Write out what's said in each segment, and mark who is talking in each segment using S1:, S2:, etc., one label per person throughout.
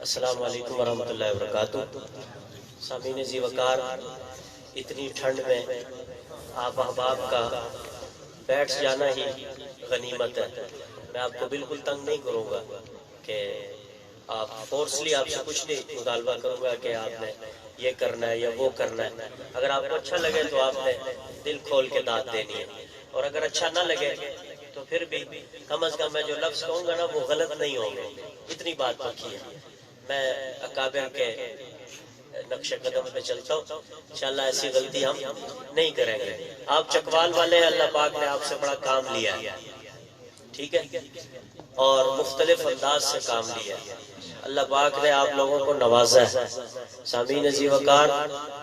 S1: السلام علیکم ورحمۃ اللہ وبرکاتہ۔ سامعین ذی وقار، اتنی ٹھنڈ میں آپ احباب کا بیٹھ جانا ہی غنیمت ہے۔ میں آپ کو بالکل تنگ نہیں کروں گا کہ آپ فورسلی آپ سے کچھ نہیں مطالبہ کروں گا کہ آپ نے یہ کرنا ہے یا وہ کرنا ہے۔ اگر آپ کو اچھا لگے تو آپ نے دل کھول کے داد دینی ہے، اور اگر اچھا نہ لگے تو پھر بھی کم از کم میں جو لفظ کہوں گا نا وہ غلط نہیں ہوں گے، اتنی بات پکی ہے۔ میں اکابر کے نقش قدم پہ چلتا ہوں، انشاءاللہ ایسی غلطی ہم نہیں کریں گے۔ آپ چکوال والے ہیں، اللہ پاک نے آپ سے بڑا کام لیا ہے، ٹھیک ہے، اور مختلف انداز سے کام لیا ہے۔ اللہ پاک نے آپ لوگوں کو نوازا ہے۔ سامعین ذی وقار،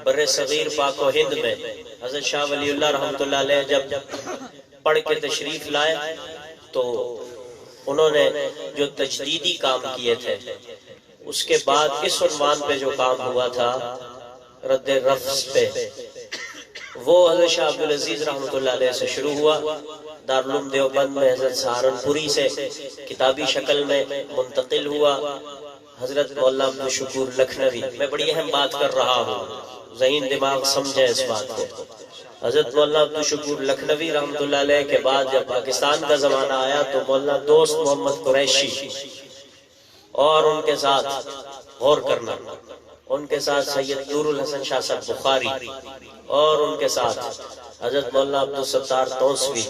S1: بر صغیر پاک و ہند میں حضرت شاہ ولی اللہ رحمۃ اللہ علیہ جب پڑھ کے تشریف لائے تو انہوں نے جو تجدیدی کام کیے تھے، اس کے بعد اس عنوان پہ جو کام ہوا تھا رد رفض پہ، وہ حضرت شاہ عبدالعزیز رحمۃ اللہ علیہ سے شروع ہوا۔ دارالعلوم دیوبند میں حضرت سہارنپوری سے کتابی شکل میں منتقل ہوا حضرت مولانا عبدالشکور لکھنوی۔ میں بڑی اہم بات کر رہا ہوں، ذہین دماغ سمجھیں اس بات کو۔ حضرت مولانا عبدالشکور لکھنوی رحمۃ اللہ علیہ کے بعد جب پاکستان کا زمانہ آیا تو مولانا دوست محمد قریشی اور ان کے ساتھ غور کرنا، ان کے ساتھ سید نور الحسن شاہ صاحب بخاری، اور ان کے ساتھ حضرت مولانا عبدالستار توسوی،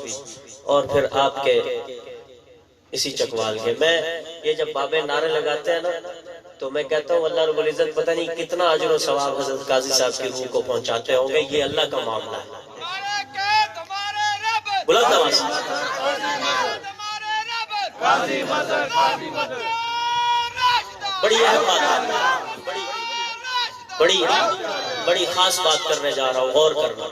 S1: اور پھر آپ کے اسی چکوال کے۔ میں یہ جب بابے نعرے لگاتے ہیں نا تو میں کہتا ہوں اللہ رب العزت پتہ نہیں کتنا اجر و ثواب حضرت قاضی صاحب کی روح کو پہنچاتے ہوں گے، یہ اللہ کا معاملہ ہے۔ بلند آواز سے بڑی اہم بات ہے، بڑی خاص بات کرنے جا رہا ہوں، غور کرنا۔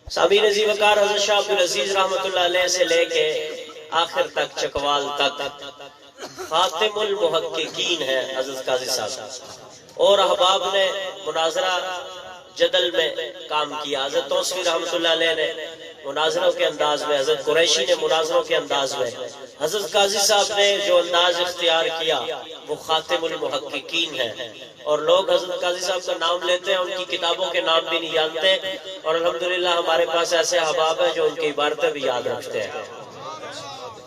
S1: سامعین ذی وقار، حضرت شاہ عبدالعزیز رحمۃ اللہ علیہ سے لے کے آخر تک چکوال تک خاتم المحققین ہے حضرت قاضی صاحب، اور احباب نے مناظرہ جدل میں کام کیا۔ حضرت توسوی رحمۃ اللہ علیہ نے مناظروں کے انداز میں، حضرت قریشی نے مناظروں کے انداز میں، حضرت قاضی صاحب نے جو انداز اختیار کیا وہ خاتم المحققین ہے، اور لوگ حضرت قاضی صاحب کا نام لیتے ہیں، ان کی کتابوں کے نام بھی نہیں جانتے، اور الحمدللہ ہمارے پاس ایسے احباب ہیں جو ان کی عبارتیں بھی یاد رکھتے ہیں۔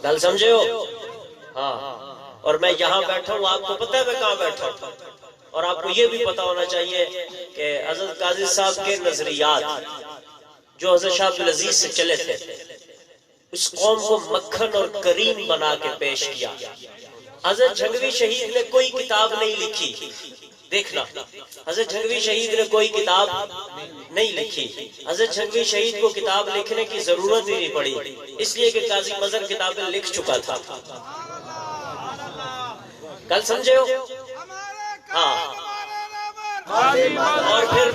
S1: گل سمجھے ہو؟ ہاں، اور میں یہاں بیٹھا ہوں، آپ کو پتہ ہے میں کہاں بیٹھا ہوں، اور آپ کو یہ بھی پتہ ہونا چاہیے کہ حضرت قاضی صاحب کے نظریات جو حضرت شاہ عبدالعزیز سے چلے تھے، اس قوم کو مکھن اور کریم بنا کے پیش کیا۔ حضرت جھنگوی شہید نے کوئی کتاب نہیں لکھی، دیکھنا، حضرت جھنگوی شہید نے کوئی کتاب نہیں لکھی۔ حضرت جھنگوی شہید کو کتاب لکھنے کی ضرورت ہی نہیں پڑی، اس لیے کہ قاضی مظہر کتابیں لکھ چکا تھا۔ کل سمجھے ہو؟ ہاں، اور پھر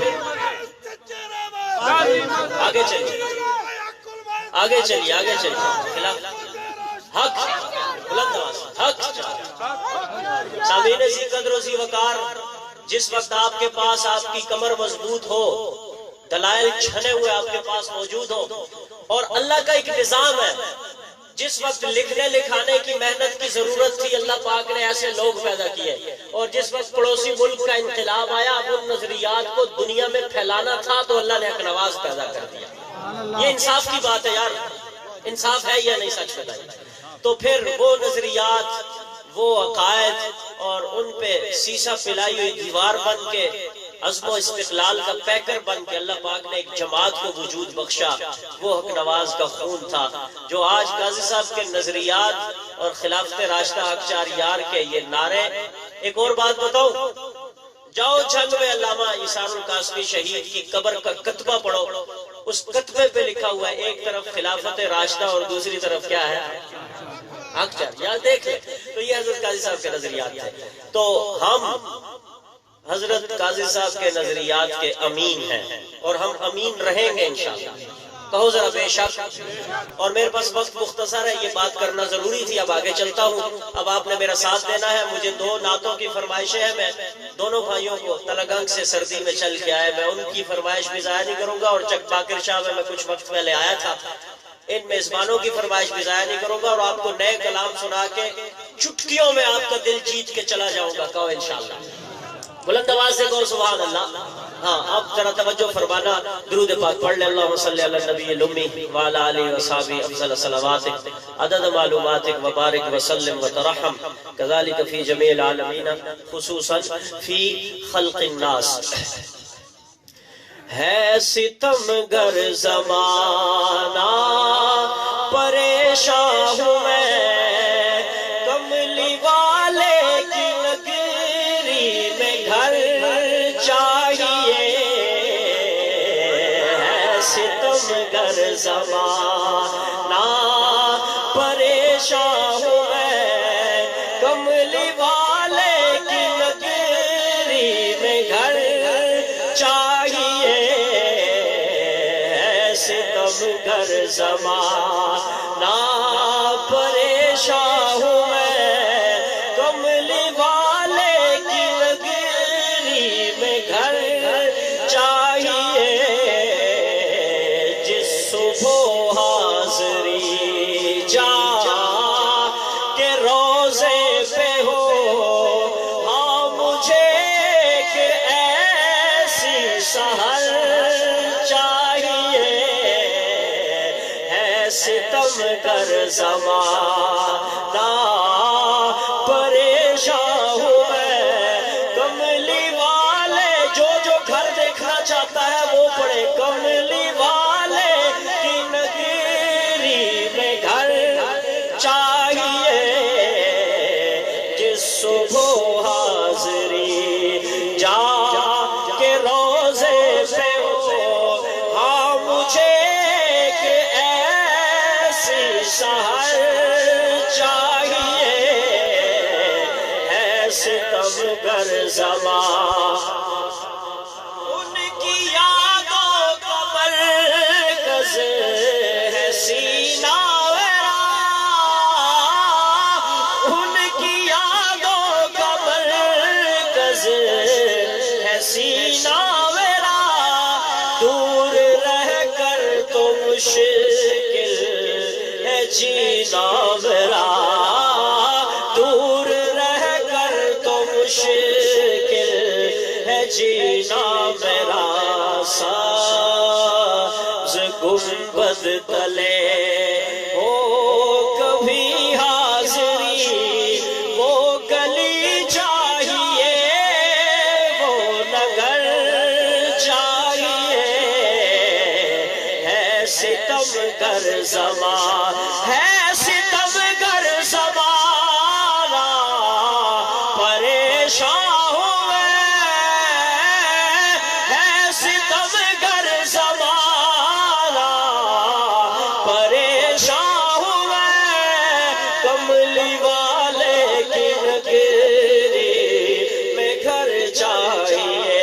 S1: آگے چلیے، آگے چلیے، آگے چلیے، حق، بلند آواز، حق۔ سامعین ذی قدر و ذی وقار، جس وقت آپ کے پاس آپ کی کمر مضبوط ہو، دلائل چھنے ہوئے آپ کے پاس موجود ہو، اور اللہ کا ایک نظام ہے، جس وقت لکھنے لکھانے کی محنت کی ضرورت تھی اللہ پاک نے ایسے لوگ پیدا کیے، اور جس وقت پڑوسی ملک کا انقلاب آیا، اب ان نظریات کو دنیا میں پھیلانا تھا تو اللہ نے حق نواز پیدا کر دیا۔ یہ انصاف کی بات ہے یار، انصاف ہے یا نہیں؟ سچ بتائیے۔ تو پھر وہ نظریات، وہ عقائد، اور ان پہ سیسا پلائی ہوئی دیوار بن کے، عزم و استقلال کا پیکر بن کے اللہ پاک نے ایک جماعت کو وجود بخشا، وہ حق نواز کا خون تھا، جو آج قاضی صاحب کے نظریات اور خلافت راشدہ حق چار یار کے یہ نعرے۔ ایک اور بات بتاؤں، جاؤ جنگ میں علامہ ایثار القاسمی شہید کی قبر کا کتبہ پڑھو، اس کتبے پہ لکھا ہوا ہے ایک طرف خلافت راشدہ اور دوسری طرف کیا ہے؟ حق چار یار۔ دیکھ لیں، تو یہ حضرت قاضی صاحب کے نظریات تھے۔ تو ہم حضرت قاضی صاحب کے نظریات کے امین ہیں، اور ہم امین رہیں گے انشاءاللہ۔ کہو ذرا بے شک۔ اور میرے پاس وقت مختصر ہے، یہ بات کرنا ضروری تھی، اب آگے چلتا ہوں۔ اب آپ نے میرا ساتھ دینا ہے، مجھے دو نعتوں کی فرمائشیں ہیں، میں دونوں بھائیوں کو تلگنگ سے سردی میں چل کے آئے، میں ان کی فرمائش بھی ضائع نہیں کروں گا، اور چک باقر شاہ میں کچھ وقت پہلے آیا تھا، ان میزبانوں کی فرمائش بھی ضائع نہیں کروں گا، اور آپ کو نئے کلام سنا کے چٹکیوں میں آپ کا دل جیت کے چلا جاؤں گا، کہو انشاءاللہ، بلند آواز سے کہو سبحان اللہ۔ ہاں اب ذرا توجہ فرمانا، درود پاک پڑھ لے، اللہم صلی علی النبی الامی وعلی آلہ وصحبہ افضل صلواتک عدد معلوماتک وبارک وسلم وترحم کذالک فی جمیع العالمین خصوصا فی خلق الناس۔ ہے ستم گر زمانہ پریشان ہوں میں، کملی والے کی نگری میں گھر چاہیے، ہے ستم گر زمانہ پریشان ہوں میں، کملی والے کی نگری میں گھر چاہیے، ستم گر زمانہ پریشان ہوں میں، کملی والے کی نگری میں گھر چاہیے، جس صبح حاضری جا کے روزے پہ ہو، ہاں مجھے ایک ایسی سحر چاہیے، ہے ستم گر زمانہ پریشان ہوں میں، کملی والے جو گھر دیکھنا چاہتا ہے وہ پڑھے، کملی والے کی نگری میں گھر چاہیے، جس صبح حاضری جا کے روزے پہ ہو، ہاں مجھے ایک ایسی سحر چاہیے، ہے ستم گر زمانہ، ان کی یادوں کا مرکز ہے سینہ میرا، ان کی یادوں کا مرکز ہے سینہ میرا، دور رہ کر تو مشکل ہے جینا میرا، دور رہ کر تو مشکل ہے جینا میرا، ساز گنبد تلے ہو کبھی حاضری، وہ گلی چاہیے، وہ نگر چاہیے، ہے ستم گر زمانہ، ہے ستم گر زمانہ پریشان ہوں میں، ہے ستم گر زمانہ پریشان ہوں میں، کملی والے کی نگری میں گھر چاہیے،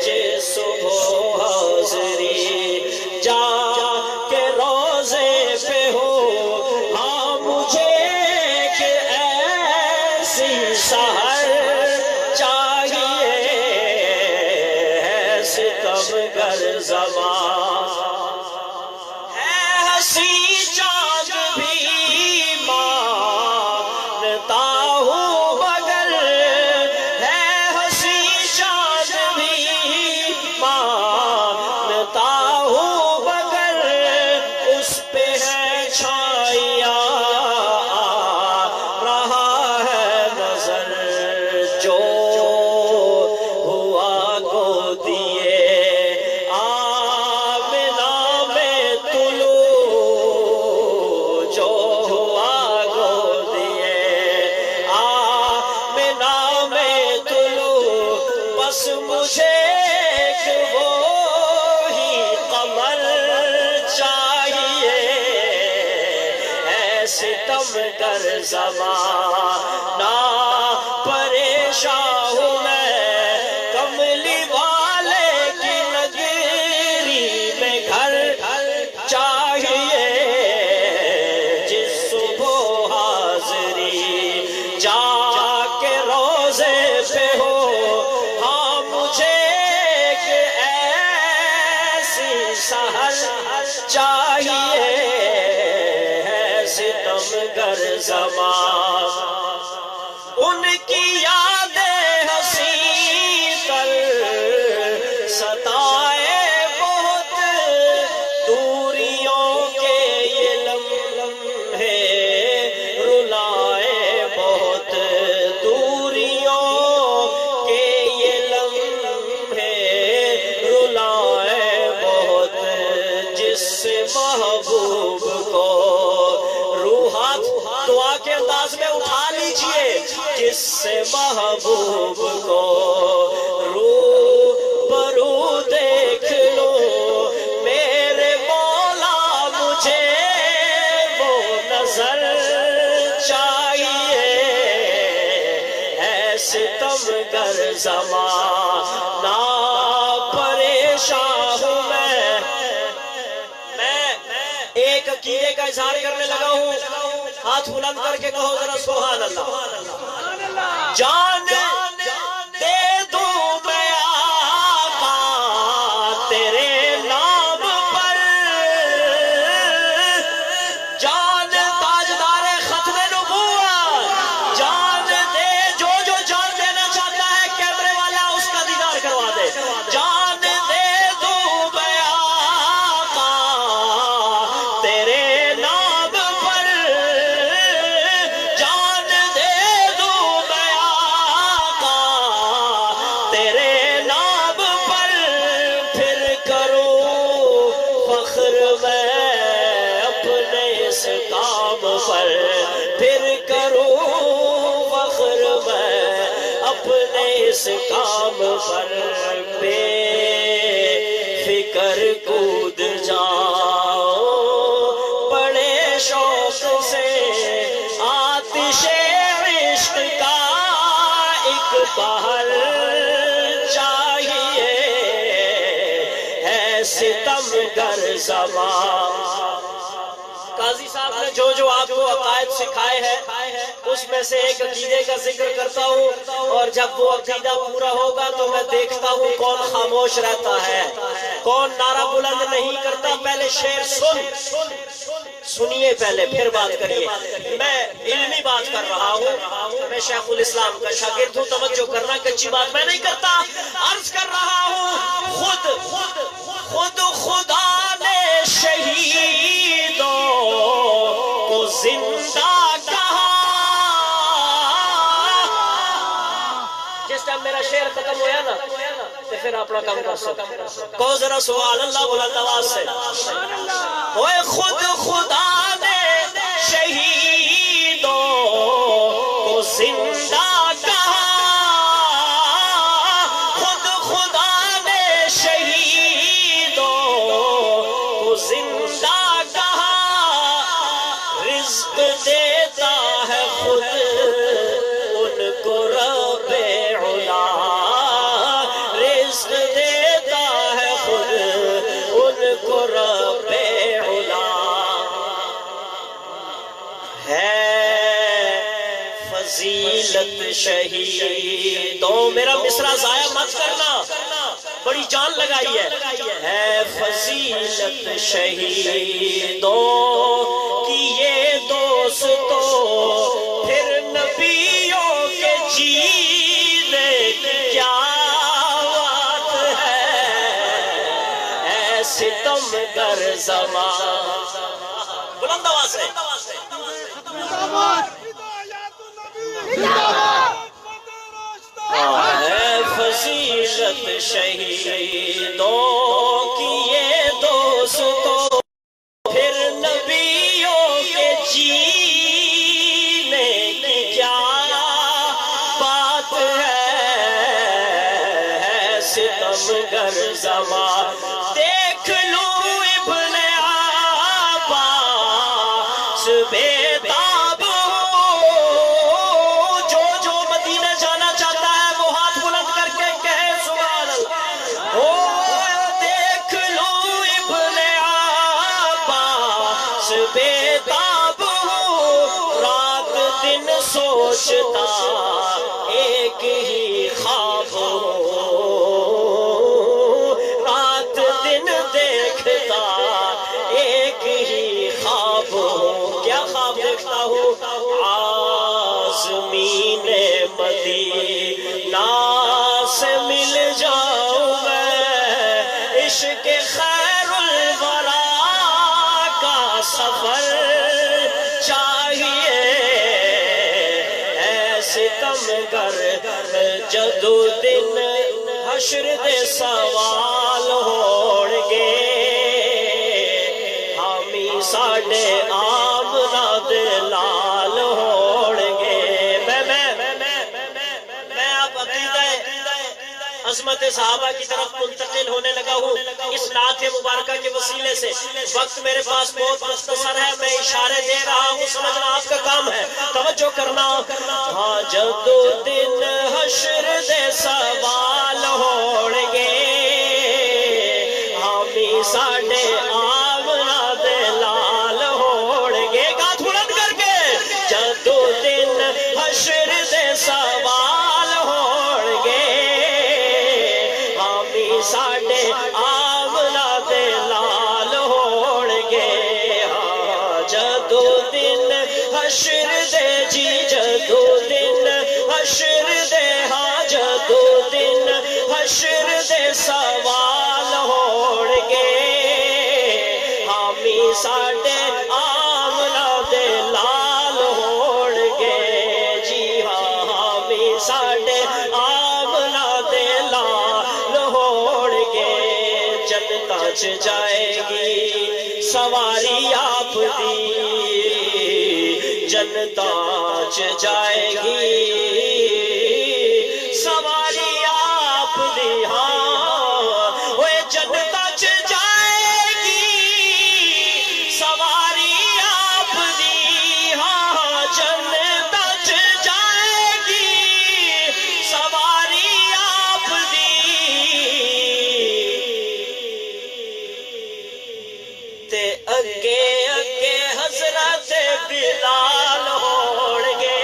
S1: جس صبح حاضری جا کے روزے پہ ہو، ہاں مجھے ایک ایسی سحر چاہیے، ہے ستم گر زمانہ، ہے ہنسی چاند بھی مانتا ہوں مگر، ہے ہنسی چاند بھی مانتا ہوں مگر، اس پہ ہے چھایا رہا ہے نظر، جو ہوا کو دیے آمنہ میں طلوع، جو ہوا کو دیے آمنہ میں طلوع، بس مجھے ایک وہی قمر چاہیے، ہے ستم گر زمانہ پریشان ہوں میں، کملی والے کی نگری میں گھر چاہیے، جس صبح حاضری جا کے روزے پہ ہو، ہاں مجھے ایک ایسی سحر چاہیے، ہے ستم گر زمانہ۔ کی یادیں ہنسی تر ستائے بہت دوریوں کے یہ لمحے رلائے بہت دوریوں کے یہ لمحے رلائے بہت جس محبوب کو روحات دعا کے انداز میں اٹھا لیجئے جس سے محبوب کو روبرو دیکھ لو میرے مولا مجھے وہ نظر چاہیے ہے ستمگر زمانہ پریشان ہوں میں ایک عقیدے کا اظہار کرنے لگا ہوں ہاتھ بلند کر کے کہو ذرا سبحان اللہ جان دے دوں میں آقا تیرے نام پر جان تاجدار ختم نبوت جان دے جو جان دینا چاہتا ہے کیمرے والا اس کا دیدار کروا دے جان دے دوں میں آقا تیرے نام پر جان دے دوں میں آقا تیرے نام پر پھر کروں فخر میں اپنے اس کام پر پھر کروں فخر میں اپنے اس کام پر بے فکر کود جاؤ بڑے شوق سے آتش عشق کا ایک بہر چاہیے ہے ستمگر زمان قاضی صاحب نے جو آپ کو عقائد سکھائے ہیں اس میں سے ایک عقیدے کا ذکر کرتا ہوں اور جب وہ عقیدہ پورا ہوگا تو میں دیکھتا ہوں کون خاموش رہتا ہے کون نعرہ بلند نہیں کرتا پہلے شعر سنیے پہلے پھر بات کریے میں علمی بات کر رہا ہوں میں شیخ الاسلام کا شاگرد ہوں توجہ کرنا کچی بات میں نہیں کرتا عرض کر رہا ہوں خود خدا نے شہیدوں کو زندہ کہا جس ٹائم میرا شعر ختم ہوا نا تو پھر اپنا کام کر سکتا کہو ذرا سبحان اللہ بلند آواز سے اوے خود خدا نے شہیدوں کو زندہ کہا خود خدا نے شہیدوں کو زندہ کہا رزق دیتا ہے خود ان کو رب علا رزق دیتا ہے خود ان کو رب علا ہے فضیلت شہیدوں میرا مصرع ضائع مت کرنا بڑی جان لگائی ہے فضیلت شہیدوں کی یہ دوستوں پھر نبیوں کے جینے کی کیا بات ہے اے ستمگر زمان بلند آواز سے ہے فضیلت شہیدوں کی یہ دوستوں پھر نبیوں کے جینے کی کیا بات ہے ستمگر زمان دیکھ لوں ابن عباس بیتاب جو مدینہ جانا چاہتا ہے وہ ہاتھ بلند کر کے کہے سبحان اللہ دیکھ لو ابن عباس بیتاب رات دن سوچتا ایک ہی خواب رات دن ستمگر جدو دن حشر دے سوال ہون گے حامی ساڈے آمنا دے لال ہون گے میں اب عقیدہ عظمت صحابہ کی طرف منتقل ہونے لگا ہوں اس نعت مبارکہ کے وسیلے سے وقت میرے پاس بہت مختصر ہے میں اشارے دے رہا ہوں سمجھنا آپ کا کام ہے توجہ کرنا ہاں جدو دن حشر دے سوال ہون گے حامی ساڈے آمنا دے لال ہون گے گات بلند کر کے جدو دن حشر دے سوال ہون گے ساڈے آمنا دے لال ہون گے ہاں جدو دن حشر دے جی جدو دن حشر دے ہاں جدو دن حشر دے سوال ہون گے حامی ساڈے آمنا دے لال ہون گے جی ہاں حامی ساڈے آمنا دے لال ہون گے جنتاں چ جائے گی سواری آپ دی جنتاں چ جائے گی سواری آپ دی ہاں وہ جنتاں چ جائے گی سواری آپ دی ہاں جنتاں چ جائے گی سواری آپ دی تے اگے اگے حضرت بلال ہون گے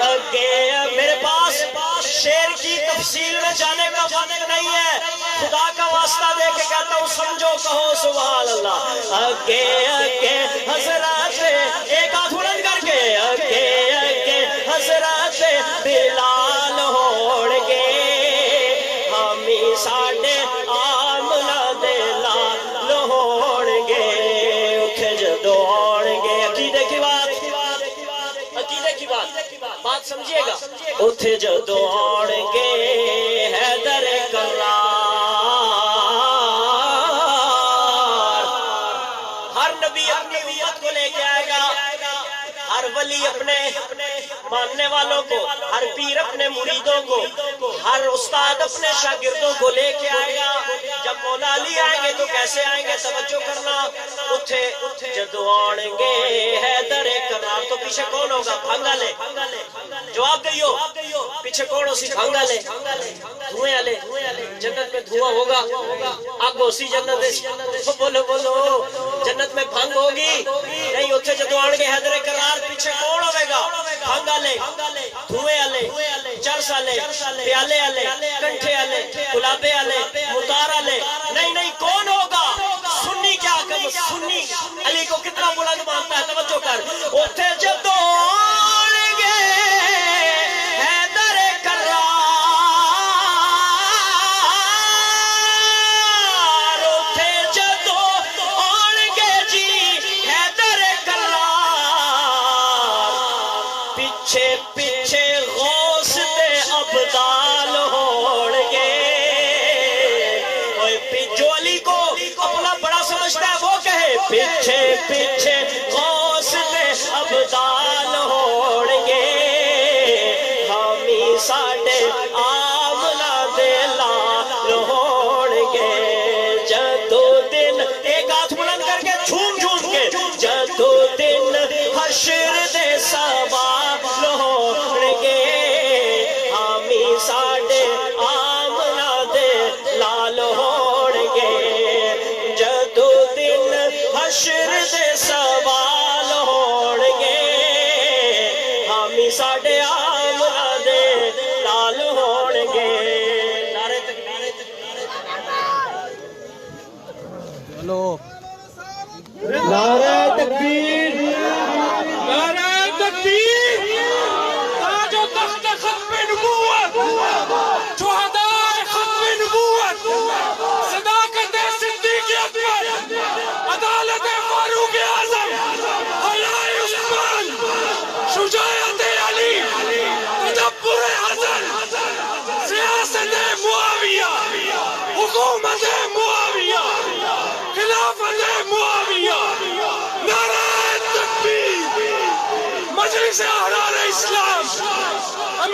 S1: اگے میرے پاس شعر کی تفصیل میں جانے کا وقت نہیں ہے خدا کا واسطہ دے کے کہتا ہوں سمجھو کہو سبحان اللہ اگے اگے حضرت ایک ہاتھ بلند کر کے اگے اگے حضرت بلال ہون گے حامی ساڈے آمنا دے لال ہون گے اٹھے جدو آن گے عقیدے کی بات سمجھیے گا اٹھے جدو آن گے حیدر کرار ہر نبی اپنی امت کو لے کے آئے گا ہر ولی اپنے ماننے والوں کو ہر پیر اپنے مریدوں کو ہر استاد اپنے شاگردوں کو لے کے آئے گا جب مولا علی آئیں گے تو کیسے آئیں گے توجہ کرنا اٹھے جدو آن گے حیدر کرار تو پیچھے کون ہوگا بھنگا لے جواب دیو پیچھے کون ہو سی بھنگا لے دھوئیں والے جنت میں دھواں ہوگا آگ ہو سی جنت بولو بولو جنت میں بھنگ ہوگی نہیں اٹھے جدو آن گے حیدر کرار پیچھے کون ہوئے گا بھنگا لے دھوئیں والے چرس والے پیالے والے کنٹھے والے گلابے والے مردار والے نہیں کون ہوگا سنی کیا سنی علی کو کتنا بلند مانتا ہے توجہ کر اٹھے جدو آن گے حیدر کرار اٹھے جدو آن گے جی حیدر کرار پیچھے پیچھے غوث دے ابدال ہون گے جو علی کو اپنا بڑا سمجھتا ہے وہ کہے پیچھے پیچھے غوث دے ابدال ہون گے حامی ساڈے آمنا دے لال ہون گے جدو دن ایک ہاتھ بلند کر کے جھوم کے جدو دن حشر دے سوال ہون گے حامی ساڈے آمنا دے لال ہون گے جدو دن حشر دے سوال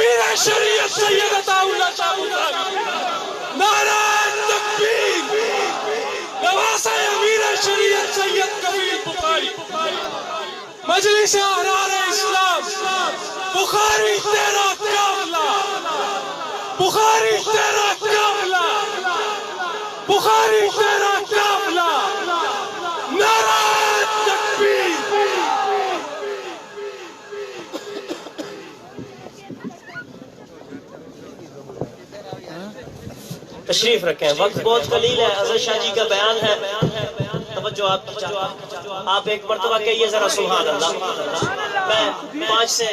S2: امیر شریعت سید عطا اللہ شاہ بخاری، نعرہ تکبیر، نواسہ امیر شریعت سید کبیر بخاری، مجلس احرار اسلام، بخاری تیرا کاملہ، بخاری تیرا کاملہ، بخاری تیرا کاملہ، نعرہ تکبیر۔
S1: تشریف رکھیں، وقت بہت قلیل ہے، اظہر شاہ جی کا بیان ہے، توجہ آپ ایک مرتبہ کہیے ذرا سبحان اللہ۔ میں 5 سے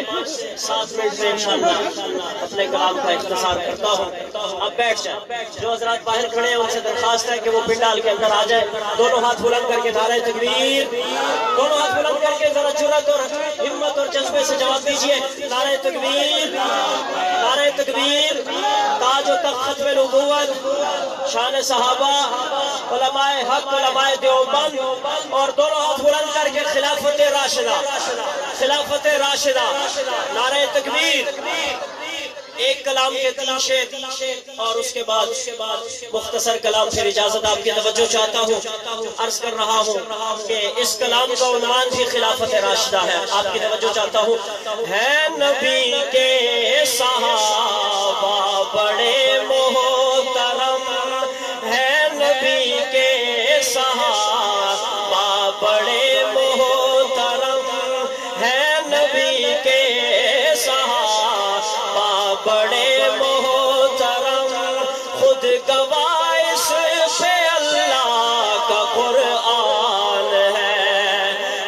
S1: 7 منٹ میں انشاءاللہ اپنے کلام کا اختصار کرتا ہوں، آپ بیٹھ جائیں۔ جو حضرات باہر کھڑے ہیں ان سے درخواست ہے کہ وہ پنڈال کے اندر آ جائیں، دونوں ہاتھ بلند کر کے نعرہ تکبیر، دونوں ہاتھ بلند کر کے ذرا جرأت اور ہمت اور جذبے سے جواب دیجئے، نعرہ تکبیر، نعرہ تکبیر۔ تاج و تخت ختم نبوت، شان صحابہ، علماء حق، علماء دیوبند، اور دونوں ہاتھ بلند کر کے خلافت راشدہ، خلافت راشدہ، نعرہ تکبیر۔ ایک کلام کے 3 شعر اور اس کے بعد مختصر کلام، پھر اجازت آپ کی توجہ چاہتا ہوں۔ عرض کر رہا ہوں کہ اس کلام کا عنوان بھی خلافت راشدہ ہے، آپ کی توجہ چاہتا ہوں۔ ہے نبی کے صحابہ بڑے محترم، ہے نبی کے صحابہ بڑے محترم، ہے نبی کے صحابہ بڑے محترم، خود گواہ اس پہ اللہ کا قرآن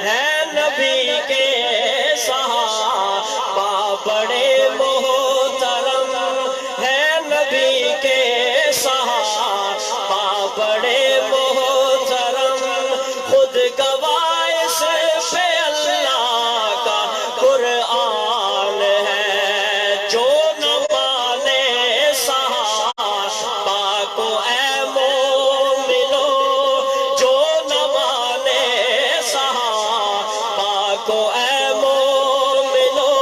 S1: ہے نبی کے صحابہ بڑے محترم، ہے نبی کے صحابہ بڑے محترم، خود گواہ اس پہ اللہ کا قرآن ہے۔ جو نہ مانے صحابہ کو اے مومنو، جو نہ مانے صحابہ کو اے مومنو،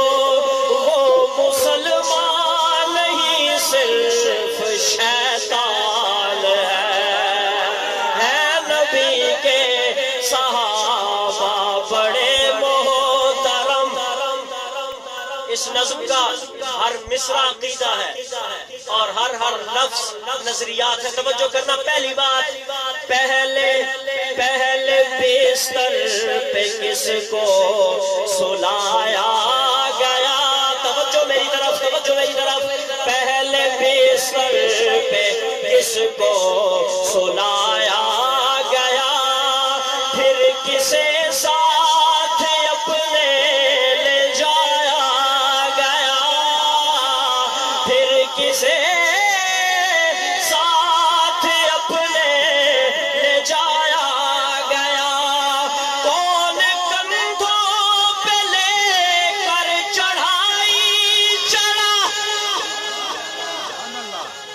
S1: وہ مسلمان نہیں صرف شیطان ہے نبی کے صحابہ بڑے محترم۔ اس نظم کا ہر مصرع عقیدہ ہے اور ہر لفظ نظریات ہے، توجہ کرنا۔ پہلی بات، پہلے بستر پہ کس کو سلایا گیا، توجہ میری طرف، توجہ میری طرف۔ پہلے بستر پہ کس کو سلایا گیا، پھر کسے ساتھ اپنے لے جایا گیا، پھر کسے ساتھ اپنے لے جایا گیا، کون کندھوں پہ لے کر چڑھائی چڑھا۔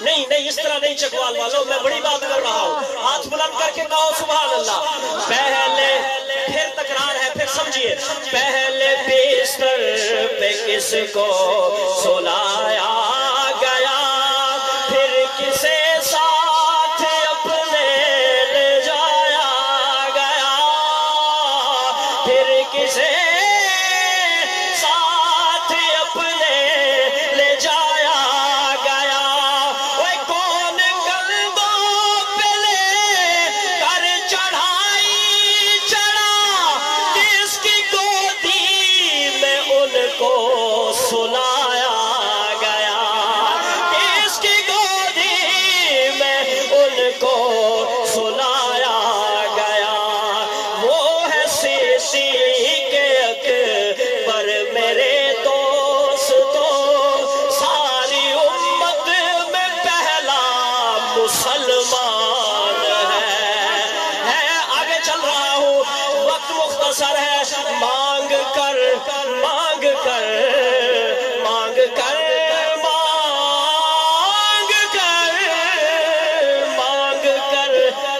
S1: نہیں اس طرح نہیں چکوال والوں، میں بڑی بات کر رہا ہوں، ہاتھ بلند کر کے کہو سبحان اللہ۔ پہلے، پھر تکرار ہے، پھر سمجھیے۔ پہلے بستر پہ کس کو سلایا گیا، پھر کسے ساتھ اپنے لے جایا گیا، پھر کسے ساتھ اپنے لے جایا گیا، وہ کون کندھوں پہ لے کر چڑھائی چڑھا، کس کی گودی میں ان کو سلایا گیا، کس کی گودی میں ان کو سلایا گیا، وہ ہے صدیق اکبر میرے دوستو، ساری امت میں پہلا مسلمان ہے۔ آگے چل رہا ہوں، وقت مختصر ہے، مانگ کر مانگ کر مانگ کر مانگ کر مانگ کر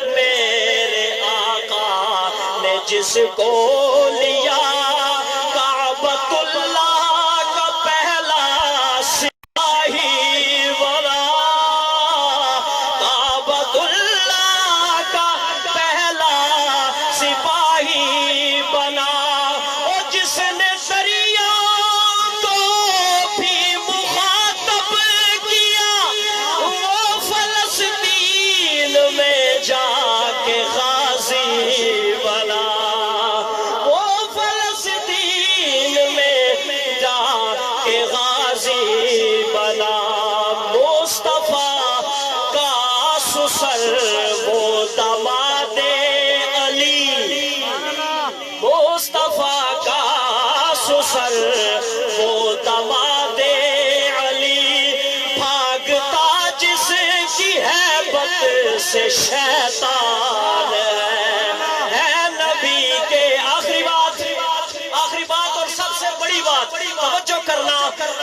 S1: میرے آقا نے جس کو لیا، کعبۃ اللہ کا پہلا سے شیطان ہے نبی کے آخری بات اور سب سے بڑی بات توجہ کرنا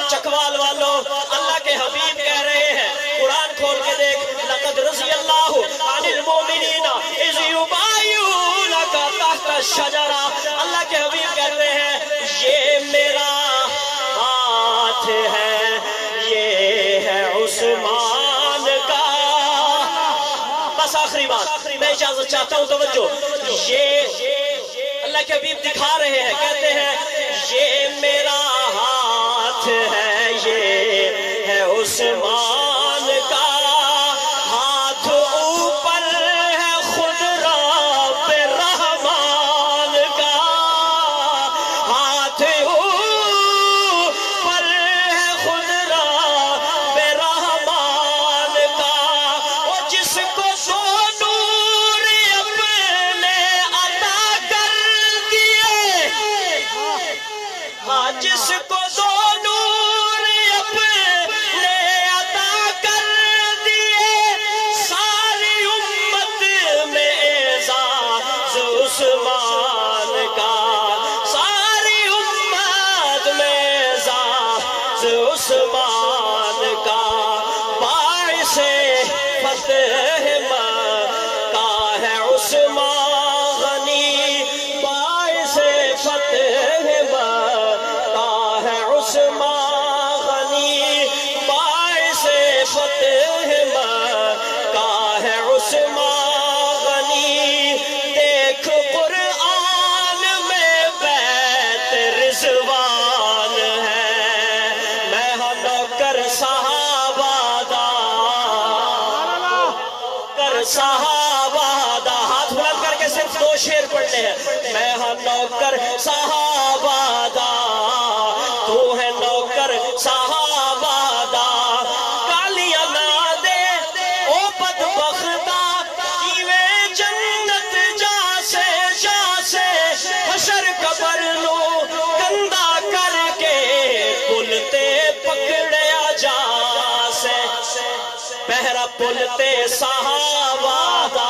S1: چکوال والوں اللہ کے حبیب کہہ رہے ہیں قرآن کھول کے دیکھ لقد رضی اللہ عن المؤمنین اذ یبایعونک تحت الشجرہ اللہ کے حبیب کہتے ہیں یہ میرا ہاتھ ہے یہ ہے عثمان کا بس آخری بات میں اجازت چاہتا ہوں توجہ یہ اللہ کے حبیب دکھا رہے ہیں کہتے ہیں یہ میرا ہاتھ ہے یہ ہے عثمان کا ہاتھ اوپر ہے خود رب رحمان کا ہاتھ اوپر ہے خود رب رحمان کا وہ جس کو دو نور اپنے عطا کر دیے ہاں جس کو دو نور اپنے عطا کر دیے ساری امت میں اعزاز عثمان کا ساری امت میں اعزاز عثمان کا باعث فتح مکہ ہے عثمان غنی باعث فتح مکہ ہے عثمان غنی باعث فتح مکہ ہے عثمان غنی دیکھ قرآن میں بیت رضوان ہے میں ہم نوکر صحابہ دا کر صحابہ دا ہاتھ بلند کر کے صرف دو شعر پڑھنے ہیں میں ہم نوکر صحابہ دا تو ہے نوکر صحابہ دا گالیاں نہ دے او بدبختہ کیویں جنت جا سے حشر قبر نو گندا کر کے پلتے پکڑیا جا سے پہرا پلتے صحابہ دا